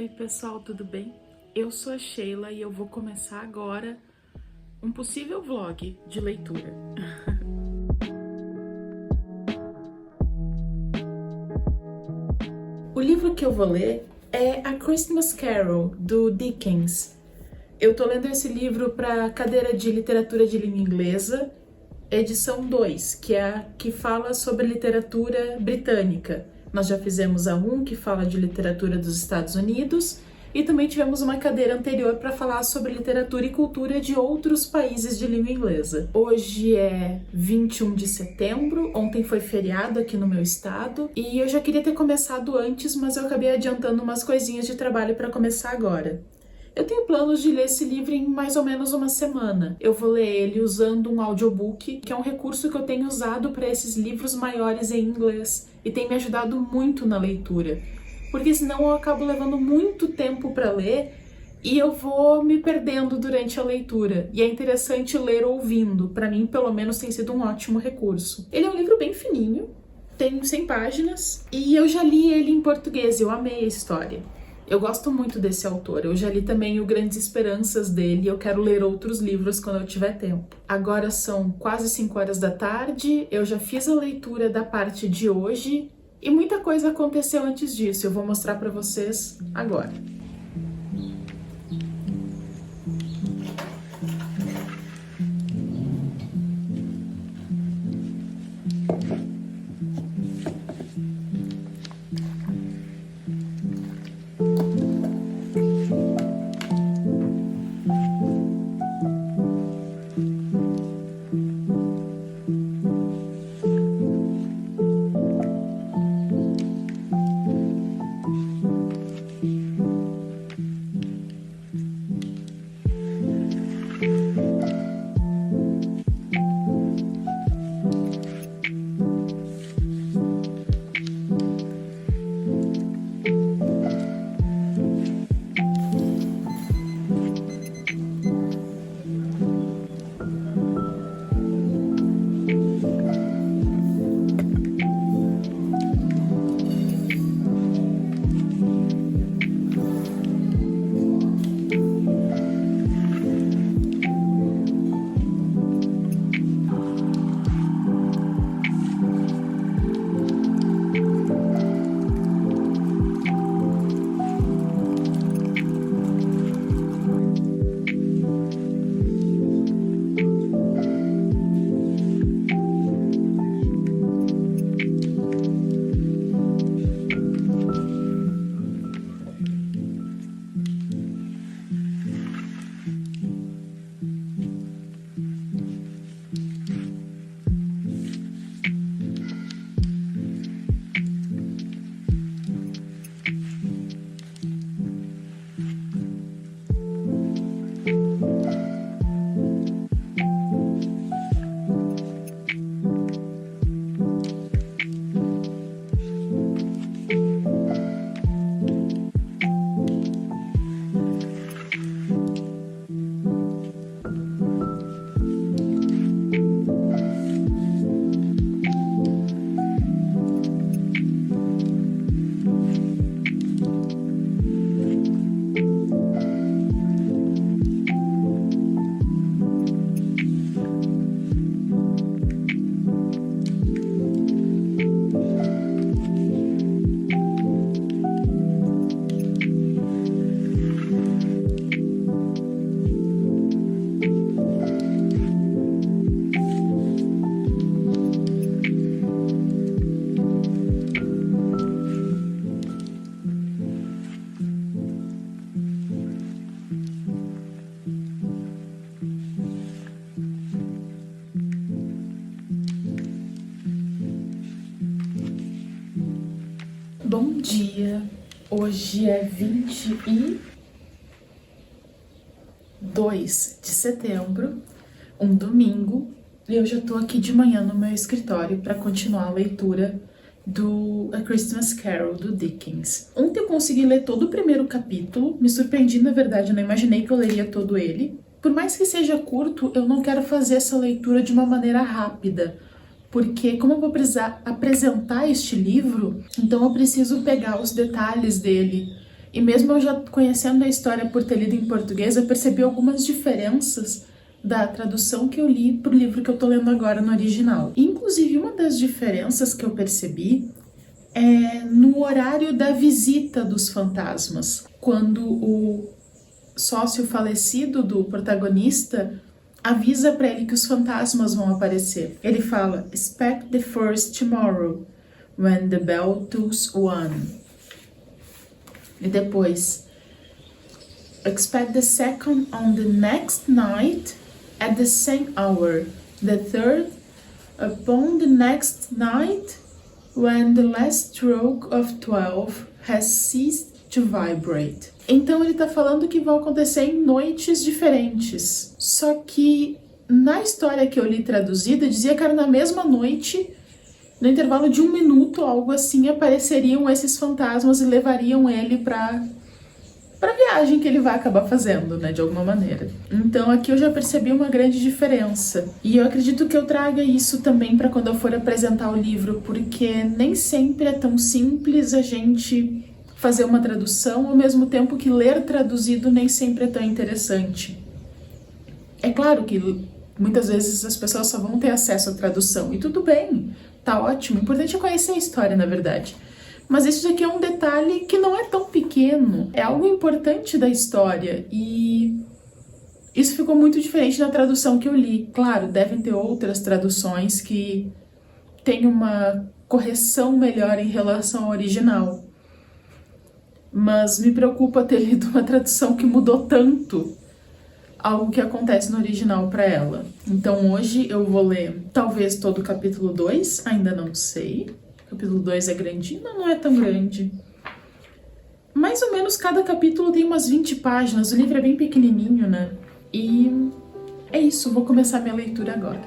Oi pessoal, tudo bem? Eu sou a Sheila e eu vou começar agora um possível vlog de leitura. O livro que eu vou ler é A Christmas Carol, do Dickens. Eu tô lendo esse livro para cadeira de literatura de língua inglesa, edição 2, que é a que fala sobre literatura britânica. Nós já fizemos a 1, que fala de literatura dos Estados Unidos, e também tivemos uma cadeira anterior para falar sobre literatura e cultura de outros países de língua inglesa. Hoje é 21 de setembro, ontem foi feriado aqui no meu estado, e eu já queria ter começado antes, mas eu acabei adiantando umas coisinhas de trabalho para começar agora. Eu tenho planos de ler esse livro em mais ou menos uma semana. Eu vou ler ele usando um audiobook, que é um recurso que eu tenho usado para esses livros maiores em inglês e tem me ajudado muito na leitura, porque senão eu acabo levando muito tempo para ler e eu vou me perdendo durante a leitura. E é interessante ler ouvindo. Para mim, pelo menos, tem sido um ótimo recurso. Ele é um livro bem fininho, tem 100 páginas e eu já li ele em português. Eu amei a história. Eu gosto muito desse autor, eu já li também o Grandes Esperanças dele e eu quero ler outros livros quando eu tiver tempo. Agora são quase 5 horas da tarde, eu já fiz a leitura da parte de hoje e muita coisa aconteceu antes disso, eu vou mostrar para vocês agora. Bom dia, hoje é 22 de setembro, um domingo, e eu já tô aqui de manhã no meu escritório para continuar a leitura do A Christmas Carol, do Dickens. Ontem eu consegui ler todo o primeiro capítulo, me surpreendi, na verdade, eu não imaginei que eu leria todo ele. Por mais que seja curto, eu não quero fazer essa leitura de uma maneira rápida, porque como eu vou precisar apresentar este livro, então eu preciso pegar os detalhes dele E mesmo eu já conhecendo a história por ter lido em português, eu percebi algumas diferenças da tradução que eu li pro livro que eu tô lendo agora no original. Inclusive, uma das diferenças que eu percebi é no horário da visita dos fantasmas. Quando o sócio falecido do protagonista avisa para ele que os fantasmas vão aparecer. Ele fala, expect the first tomorrow, when the bell tolls one. E depois, expect the second on the next night at the same hour. The third upon the next night when the last stroke of 12 has ceased to vibrate. Então ele tá falando que vão acontecer em noites diferentes. Só que na história que eu li traduzida, dizia que era na mesma noite, no intervalo de 1 minuto, algo assim, apareceriam esses fantasmas e levariam ele pra viagem que ele vai acabar fazendo, né, de alguma maneira. Então aqui eu já percebi uma grande diferença. E eu acredito que eu traga isso também para quando eu for apresentar o livro, porque nem sempre é tão simples a gente fazer uma tradução, ao mesmo tempo que ler traduzido nem sempre é tão interessante. É claro que muitas vezes as pessoas só vão ter acesso à tradução, e tudo bem, tá ótimo, o importante é conhecer a história, na verdade. Mas isso daqui é um detalhe que não é tão pequeno, é algo importante da história, e isso ficou muito diferente na tradução que eu li. Claro, devem ter outras traduções que têm uma correção melhor em relação ao original. Mas me preocupa ter lido uma tradução que mudou tanto algo que acontece no original para ela. Então hoje eu vou ler talvez todo o capítulo 2, ainda não sei. O capítulo 2 é grandinho? Não é tão grande. Mais ou menos cada capítulo tem umas 20 páginas, o livro é bem pequenininho, né? E é isso, vou começar minha leitura agora.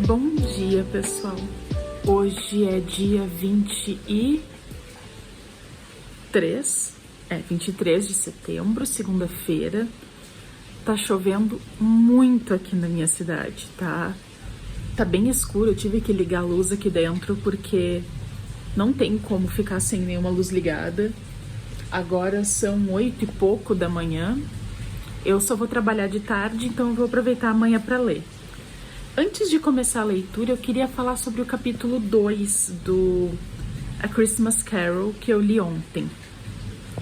Bom dia, pessoal. Hoje é dia 23 de setembro, segunda-feira. Tá chovendo muito aqui na minha cidade, tá bem escuro. Eu tive que ligar a luz aqui dentro porque não tem como ficar sem nenhuma luz ligada. Agora são 8 e pouco da manhã. Eu só vou trabalhar de tarde, então eu vou aproveitar amanhã para ler. Antes de começar a leitura, eu queria falar sobre o capítulo 2 do A Christmas Carol, que eu li ontem.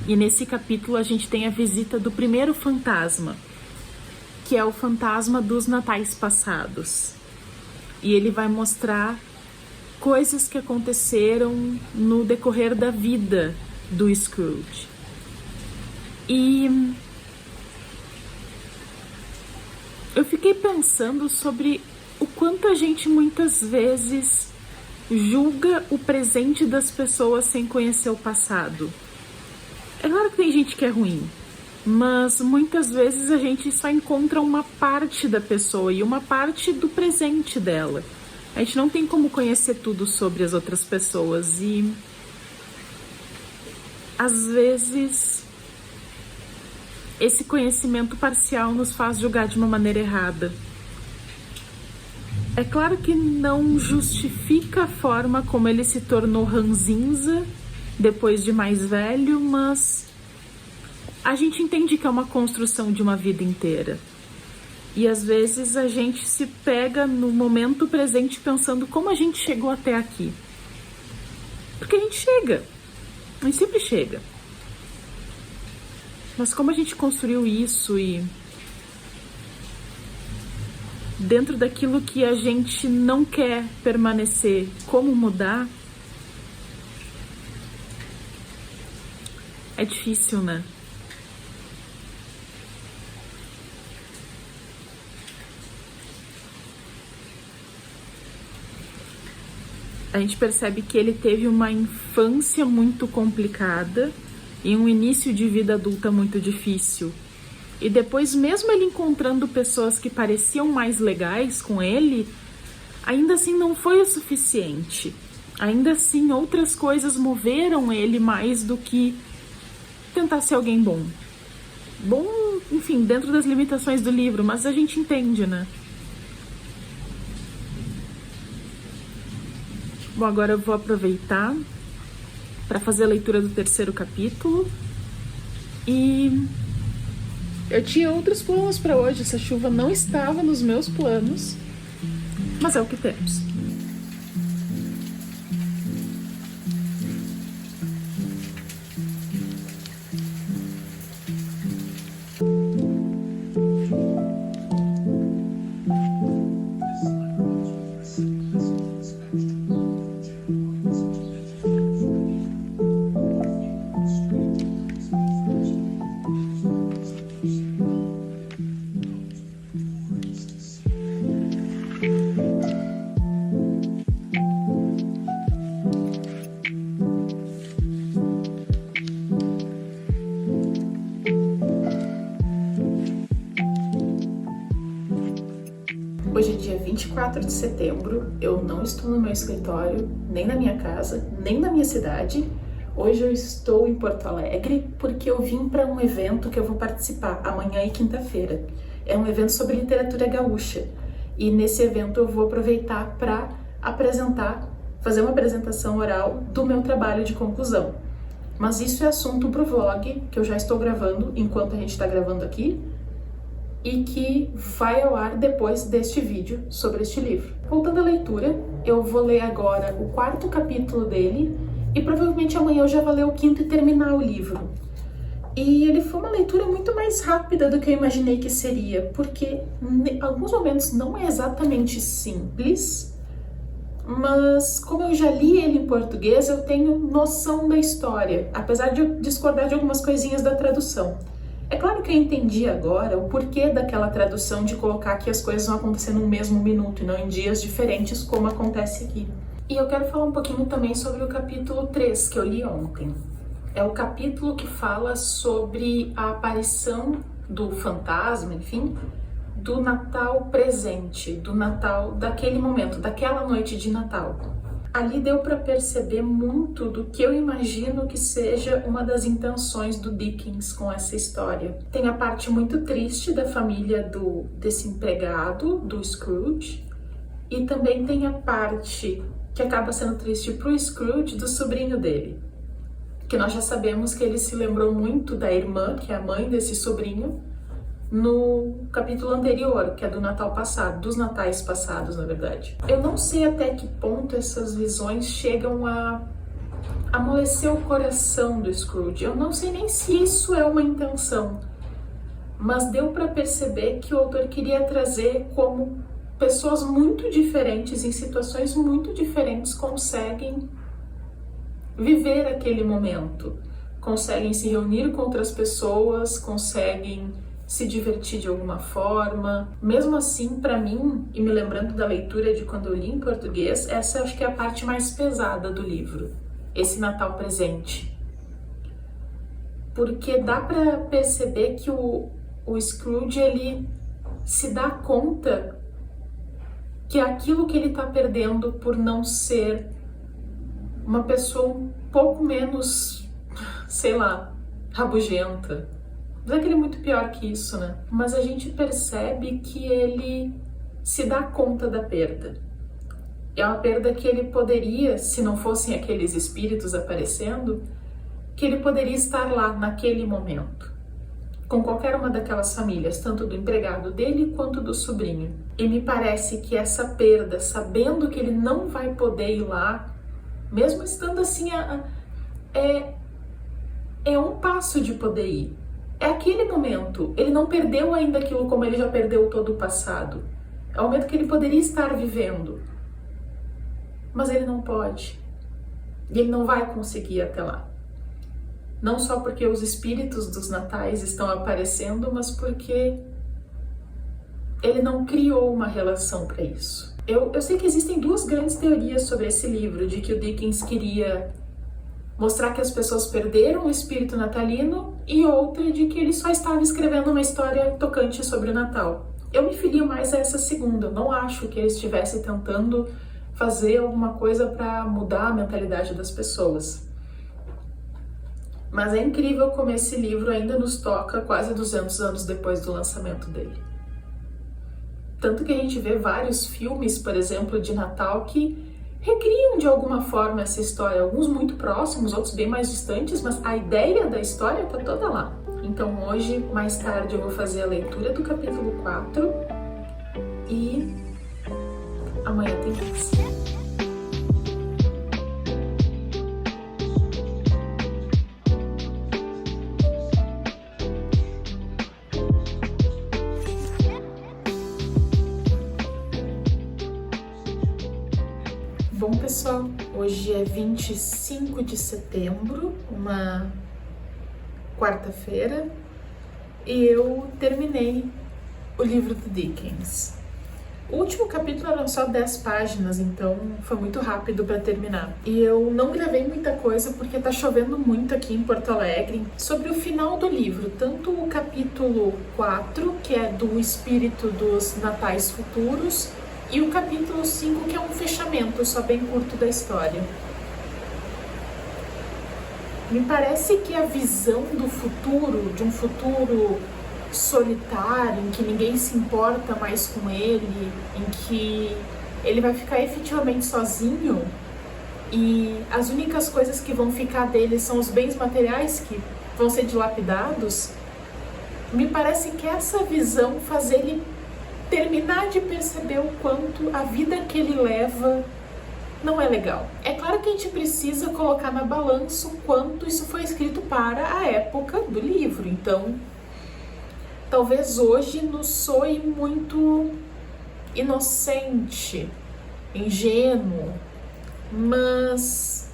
E nesse capítulo a gente tem a visita do primeiro fantasma, que é o fantasma dos natais passados. E ele vai mostrar coisas que aconteceram no decorrer da vida do Scrooge. E eu fiquei pensando sobre o quanto a gente muitas vezes julga o presente das pessoas sem conhecer o passado. É claro que tem gente que é ruim, mas muitas vezes a gente só encontra uma parte da pessoa e uma parte do presente dela. A gente não tem como conhecer tudo sobre as outras pessoas e às vezes esse conhecimento parcial nos faz julgar de uma maneira errada. É claro que não justifica a forma como ele se tornou ranzinza depois de mais velho, mas a gente entende que é uma construção de uma vida inteira. E às vezes a gente se pega no momento presente pensando como a gente chegou até aqui. Porque a gente sempre chega. Mas como a gente construiu isso e dentro daquilo que a gente não quer permanecer, como mudar? É difícil, né? A gente percebe que ele teve uma infância muito complicada e um início de vida adulta muito difícil. E depois, mesmo ele encontrando pessoas que pareciam mais legais com ele, ainda assim não foi o suficiente. Ainda assim, outras coisas moveram ele mais do que tentar ser alguém bom. Bom, enfim, dentro das limitações do livro, mas a gente entende, né? Bom, agora eu vou aproveitar para fazer a leitura do 3º capítulo. E eu tinha outros planos para hoje, essa chuva não estava nos meus planos, mas é o que temos. Hoje é dia 24 de setembro, eu não estou no meu escritório, nem na minha casa, nem na minha cidade. Hoje eu estou em Porto Alegre porque eu vim para um evento que eu vou participar amanhã e quinta-feira. É um evento sobre literatura gaúcha e nesse evento eu vou aproveitar para fazer uma apresentação oral do meu trabalho de conclusão. Mas isso é assunto para o vlog que eu já estou gravando enquanto a gente está gravando aqui, e que vai ao ar depois deste vídeo sobre este livro. Voltando à leitura, eu vou ler agora o 4º capítulo dele e provavelmente amanhã eu já vou ler o 5º e terminar o livro. E ele foi uma leitura muito mais rápida do que eu imaginei que seria, porque em alguns momentos não é exatamente simples, mas como eu já li ele em português, eu tenho noção da história, apesar de eu discordar de algumas coisinhas da tradução. É claro que eu entendi agora o porquê daquela tradução de colocar que as coisas vão acontecer no mesmo minuto e não em dias diferentes, como acontece aqui. E eu quero falar um pouquinho também sobre o capítulo 3, que eu li ontem. É o capítulo que fala sobre a aparição do fantasma, enfim, do Natal presente, do Natal daquele momento, daquela noite de Natal. Ali deu para perceber muito do que eu imagino que seja uma das intenções do Dickens com essa história. Tem a parte muito triste da família desse empregado, do Scrooge, e também tem a parte que acaba sendo triste para o Scrooge do sobrinho dele, que nós já sabemos que ele se lembrou muito da irmã, que é a mãe desse sobrinho, no capítulo anterior, que é do Natal passado, dos natais passados, na verdade. Eu não sei até que ponto essas visões chegam a amolecer o coração do Scrooge. Eu não sei nem se isso é uma intenção, mas deu para perceber que o autor queria trazer como pessoas muito diferentes, em situações muito diferentes, conseguem viver aquele momento, conseguem se reunir com outras pessoas, conseguem se divertir de alguma forma. Mesmo assim, para mim, e me lembrando da leitura de quando eu li em português, essa acho que é a parte mais pesada do livro, esse Natal presente. Porque dá para perceber que o Scrooge, ele se dá conta que é aquilo que ele está perdendo por não ser uma pessoa um pouco menos, sei lá, rabugenta. Não é que ele é muito pior que isso, né? Mas a gente percebe que ele se dá conta da perda. É uma perda que ele poderia, se não fossem aqueles espíritos aparecendo, que ele poderia estar lá naquele momento, com qualquer uma daquelas famílias, tanto do empregado dele quanto do sobrinho. E me parece que essa perda, sabendo que ele não vai poder ir lá, mesmo estando assim, é um passo de poder ir. É aquele momento. Ele não perdeu ainda aquilo como ele já perdeu todo o passado. É o momento que ele poderia estar vivendo. Mas ele não pode. E ele não vai conseguir ir até lá. Não só porque os espíritos dos natais estão aparecendo, mas porque ele não criou uma relação para isso. Eu sei que existem duas grandes teorias sobre esse livro, de que o Dickens queria mostrar que as pessoas perderam o espírito natalino, e outra de que ele só estava escrevendo uma história tocante sobre o Natal. Eu me filio mais a essa segunda. Eu não acho que ele estivesse tentando fazer alguma coisa para mudar a mentalidade das pessoas. Mas é incrível como esse livro ainda nos toca quase 200 anos depois do lançamento dele. Tanto que a gente vê vários filmes, por exemplo, de Natal, que recriam de alguma forma essa história, alguns muito próximos, outros bem mais distantes, mas a ideia da história está toda lá. Então hoje, mais tarde, eu vou fazer a leitura do capítulo 4 e amanhã tem mais. Bom, pessoal, hoje é 25 de setembro, uma quarta-feira, e eu terminei o livro do Dickens. O último capítulo eram só 10 páginas, então foi muito rápido para terminar. E eu não gravei muita coisa porque tá chovendo muito aqui em Porto Alegre. Sobre o final do livro, tanto o capítulo 4, que é do espírito dos natais futuros, e o capítulo 5, que é um fechamento só bem curto da história. Me parece que a visão do futuro, de um futuro solitário, em que ninguém se importa mais com ele, em que ele vai ficar efetivamente sozinho e as únicas coisas que vão ficar dele são os bens materiais que vão ser dilapidados, me parece que essa visão faz ele terminar de perceber o quanto a vida que ele leva não é legal. É claro que a gente precisa colocar na balança o quanto isso foi escrito para a época do livro. Então, talvez hoje nos soe muito inocente, ingênuo, mas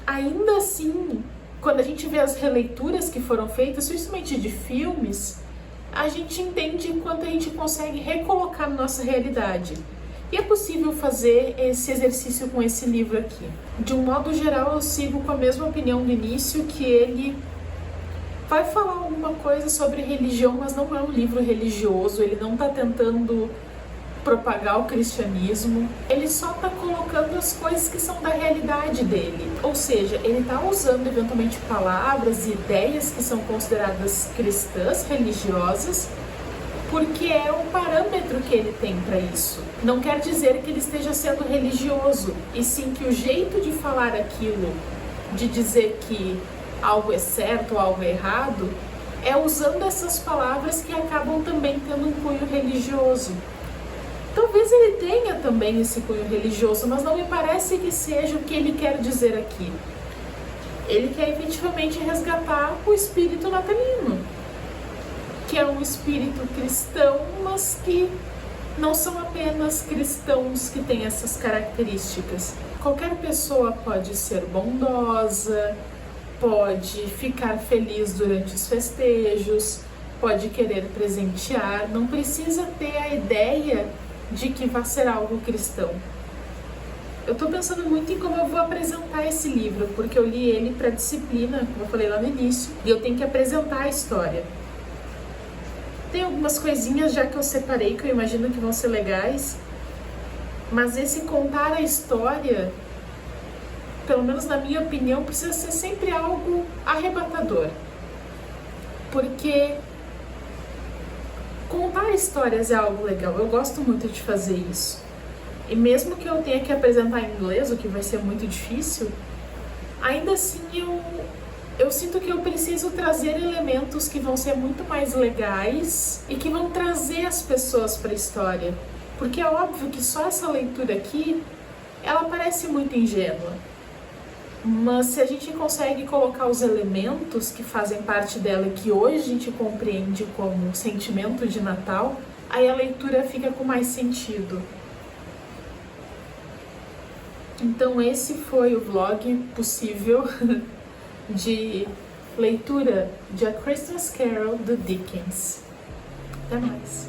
ainda assim, quando a gente vê as releituras que foram feitas, principalmente de filmes, a gente entende quanto a gente consegue recolocar na nossa realidade. E é possível fazer esse exercício com esse livro aqui. De um modo geral, eu sigo com a mesma opinião do início, que ele vai falar alguma coisa sobre religião, mas não é um livro religioso, ele não está tentando propagar o cristianismo, ele só está colocando as coisas que são da realidade dele. Ou seja, ele está usando eventualmente palavras e ideias que são consideradas cristãs, religiosas, porque é o parâmetro que ele tem para isso. Não quer dizer que ele esteja sendo religioso, e sim que o jeito de falar aquilo, de dizer que algo é certo ou algo é errado, é usando essas palavras que acabam também tendo um cunho religioso. Talvez ele tenha também esse cunho religioso, mas não me parece que seja o que ele quer dizer aqui. Ele quer efetivamente resgatar o espírito natalino, que é um espírito cristão, mas que não são apenas cristãos que têm essas características. Qualquer pessoa pode ser bondosa, pode ficar feliz durante os festejos, pode querer presentear, não precisa ter a ideia de que vai ser algo cristão. Eu tô pensando muito em como eu vou apresentar esse livro, porque eu li ele para disciplina, como eu falei lá no início, e eu tenho que apresentar a história. Tem algumas coisinhas já que eu separei, que eu imagino que vão ser legais, Mas esse contar a história, pelo menos na minha opinião, precisa ser sempre algo arrebatador. Porque contar histórias é algo legal, eu gosto muito de fazer isso. E mesmo que eu tenha que apresentar em inglês, o que vai ser muito difícil, ainda assim eu sinto que eu preciso trazer elementos que vão ser muito mais legais e que vão trazer as pessoas para a história. Porque é óbvio que só essa leitura aqui, ela parece muito ingênua. Mas se a gente consegue colocar os elementos que fazem parte dela e que hoje a gente compreende como sentimento de Natal, aí a leitura fica com mais sentido. Então esse foi o vlog possível de leitura de A Christmas Carol do Dickens. Até mais!